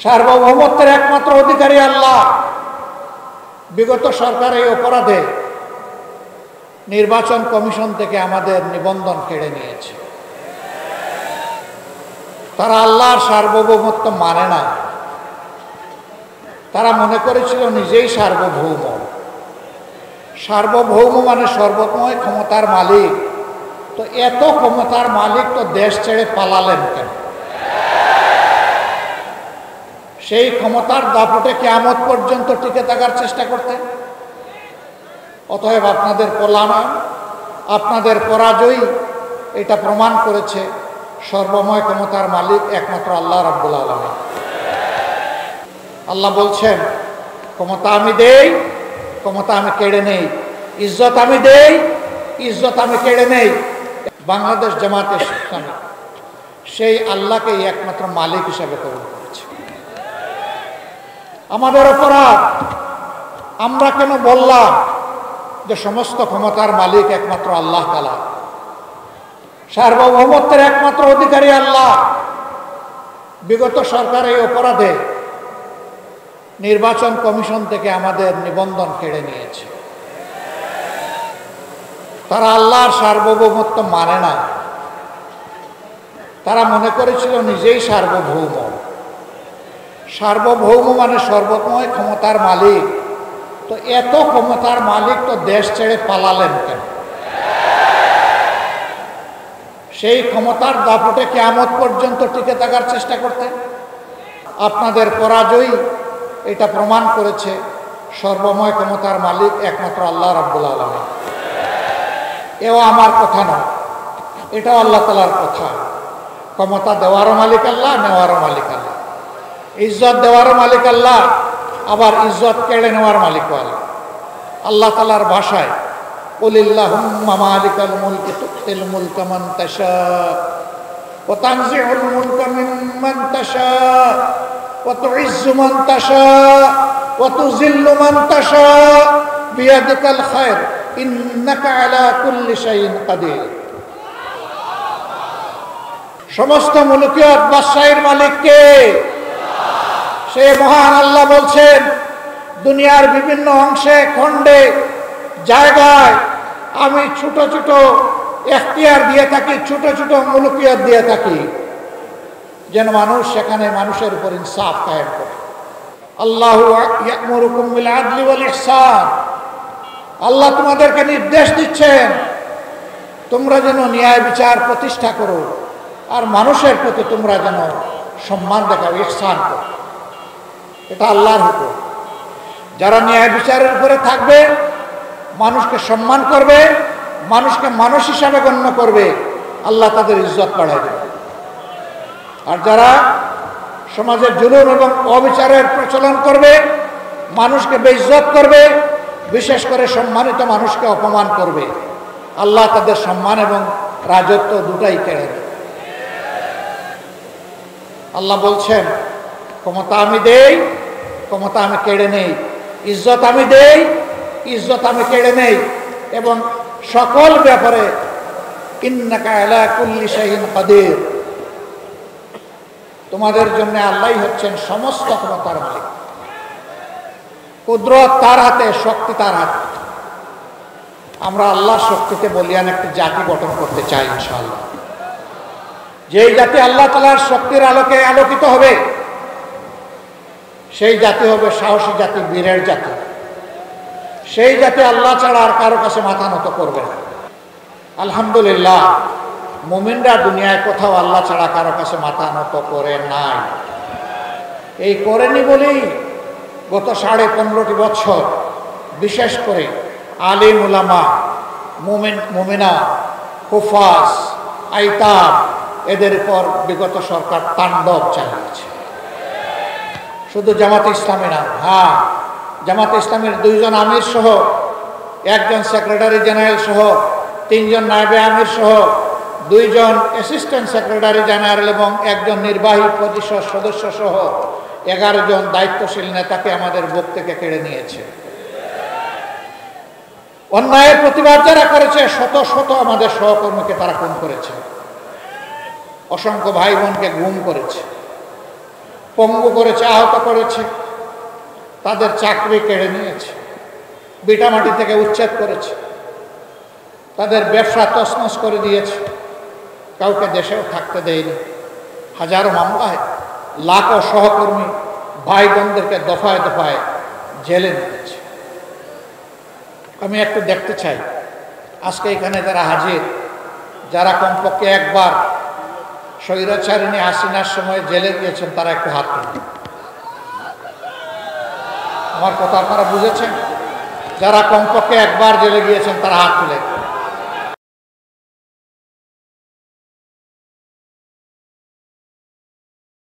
সার্বভৌমত্বের একমাত্র অধিকারী আল্লাহ। বিগত সরকার এই অপরাধে নির্বাচন কমিশন থেকে আমাদের নিবন্ধন কেড়ে নিয়েছে। তারা আল্লাহর সার্বভৌমত্ব মানে না। তারা মনে করেছিল নিজেই সার্বভৌম। সার্বভৌম মানে সর্বময় ক্ষমতার মালিক। তো এত ক্ষমতার মালিক তো দেশ ছেড়ে পালালেন কেন? সেই ক্ষমতার দাপটে কিয়ামত পর্যন্ত টিকে থাকার চেষ্টা করতেন। অতএব আপনাদের পলায়ন, আপনাদের পরাজয় এটা প্রমাণ করেছে সর্বময় ক্ষমতার মালিক একমাত্র আল্লাহ রাব্বুল আলামিন। আল্লাহ বলছেন, ক্ষমতা আমি দেই, ক্ষমতা আমি কেড়ে নেই। ইজ্জত আমি দেই, ইজ্জত আমি কেড়ে নেই। বাংলাদেশ জামাতে ইসলামী সেই আল্লাহকেই একমাত্র মালিক হিসাবে কবুল করেছে। আমাদের অপরাধ, আমরা কেন বললাম যে সমস্ত ক্ষমতার মালিক একমাত্র আল্লাহ তাআলা, সার্বভৌমত্বের একমাত্র অধিকারী আল্লাহ। বিগত সরকার এই অপরাধে নির্বাচন কমিশন থেকে আমাদের নিবন্ধন কেড়ে নিয়েছে। তারা আল্লাহর সার্বভৌমত্ব মানে না। তারা মনে করেছিল নিজেই সার্বভৌম। সার্বভৌম মানে সর্বময় ক্ষমতার মালিক। তো এত ক্ষমতার মালিক তো দেশ ছেড়ে পালালেন কেন? সেই ক্ষমতার দাপটে কিয়ামত পর্যন্ত টিকে থাকার চেষ্টা করতেন। আপনাদের পরাজয় এটা প্রমাণ করেছে সর্বময় ক্ষমতার মালিক একমাত্র আল্লাহ রাব্বুল আলামিন। এও আমার কথা নয়, এটাও আল্লাহ তাআলার কথা। ক্ষমতা দেওয়ারও মালিক আল্লাহ, নেওয়ারও মালিক আল্লাহ। ইজ্জত দেওয়ারও মালিক আল্লাহ, আবার ইজ্জত কেড়ে নেওয়ার মালিক আল্লাহ। আল্লাহ তাআলার ভাষায়, কুলিল্লাহুম্মা মালিকাল মুলকি তুতিল মুলকা মান তাশা ওয়া তানজিউল মুলকা মিম্মান তাশা ওয়া তুইজ্জু মান তাশা ওয়া তুযিল্লু মান তাশা বিয়াদিকাল খায়র ইন্নাকা আলা কুল্লি শাইইন কাদির। সমস্ত মুলকিয়ত বাদশাহীর মালিক কে? সে মহান আল্লাহ বলছেন, দুনিয়ার বিভিন্ন অংশে, খণ্ডে, জায়গায় আমি ছোট ছোট এখতিয়ার দিয়ে থাকি, ছোট ছোট মুলকিয়ত দিয়ে থাকি, যেন মানুষ সেখানে মানুষের উপর ইনসাফ কায়েম করে। আল্লাহু ইয়া'মুরুকুম বিল আদলি ওয়াল ইহসান। আল্লাহ তোমাদেরকে নির্দেশ দিচ্ছেন তোমরা যেন ন্যায় বিচার প্রতিষ্ঠা করো, আর মানুষের প্রতি তোমরা যেন সম্মান দেখাও, ইহসান করো। এটা আল্লাহর হুকুম। যারা ন্যায় বিচারের উপরে থাকবে, মানুষকে সম্মান করবে, মানুষকে মানুষ হিসাবে গণ্য করবে, আল্লাহ তাদের ইজ্জত বাড়ায় দেবে। আর যারা সমাজের জুলুম এবং অবিচারের প্রচলন করবে, মানুষকে বেইজ্জত করবে, বিশেষ করে সম্মানিত মানুষকে অপমান করবে, আল্লাহ তাদের সম্মান এবং রাজত্ব দুটাই কেড়ে নেবে। আল্লাহ বলছেন, ক্ষমতা আমি দেই, ক্ষমতা আমি কেড়ে নেই। ইজ্জত আমি দেই, ইজ্জত আমি কেড়ে নেই। এবং সকল ব্যাপারে ইন্নাকা আলা কুল্লি শাইইন কাদির। তোমাদের জন্য আল্লাহই হচ্ছেন সমস্ত ক্ষমতার মালিক। কুদরত তার হাতে, শক্তি তার হাতে। আমরা আল্লাহর শক্তিতে বলিয়ান একটি জাতি গঠন করতে চাই ইনশাআল্লাহ। যেই জাতি আল্লাহ তাআলার শক্তির আলোকে আলোকিত হবে, সেই জাতি হবে সাহসী জাতি, বীরের জাতি। সেই জাতি আল্লাহ ছাড়া আর কারো কাছে মাথা নত করবে না। আলহামদুলিল্লাহ, মুমিনরা দুনিয়ায় কোথাও আল্লাহ ছাড়া কারো কাছে মাথা নত করে নাই। এই করেনি বলেই গত 15.5 বছর বিশেষ করে আলিম উলামা, মুমিনা, হুফাজ, আইতাম, এদের উপর বিগত সরকার তাণ্ডব চালিয়েছে। শুধু জামাতে ইসলামী না, হ্যাঁ, জামাতে ইসলামীর 2 জন আমির সহ, 1 জন সেক্রেটারি জেনারেল সহ, 3 জন নায়েবে আমির সহ, 2 জন অ্যাসিস্ট্যান্ট সেক্রেটারি জেনারেল এবং 1 জন নির্বাহী পরিষদ সদস্য সহ 11 জন দায়িত্বশীল নেতাকে আমাদের বুক থেকে কেড়ে নিয়েছে। অন্যায়ের প্রতিবাদ যারা করেছে, শত শত আমাদের সহকর্মীকে তারা খুন করেছে, অসংখ্য ভাই বোনকে গুম করেছে। পঙ্গু করেছে, আহত করেছে, তাদের চাকরি কেড়ে নিয়েছে, ভিটামাটি থেকে উচ্ছেদ করেছে, তাদের ব্যবসা তছনছ করে দিয়েছে, কাউকে দেশেও থাকতে দেয়নি। হাজারো মামলায় লাখো সহকর্মী ভাই বোনদেরকে দফায় দফায় জেলে নিয়েছে। আমি একটু দেখতে চাই আজকে এখানে যারা হাজির, যারা কমপক্ষে একবার স্বৈরাচারিণী হাসিনার সময় জেলে গিয়েছেন, তারা একটু হাত তুলুন। আমার কথা আপনারা বুঝেছেন? যারা কমপক্ষে একবার জেলে গিয়েছেন তারা হাত তুলেন।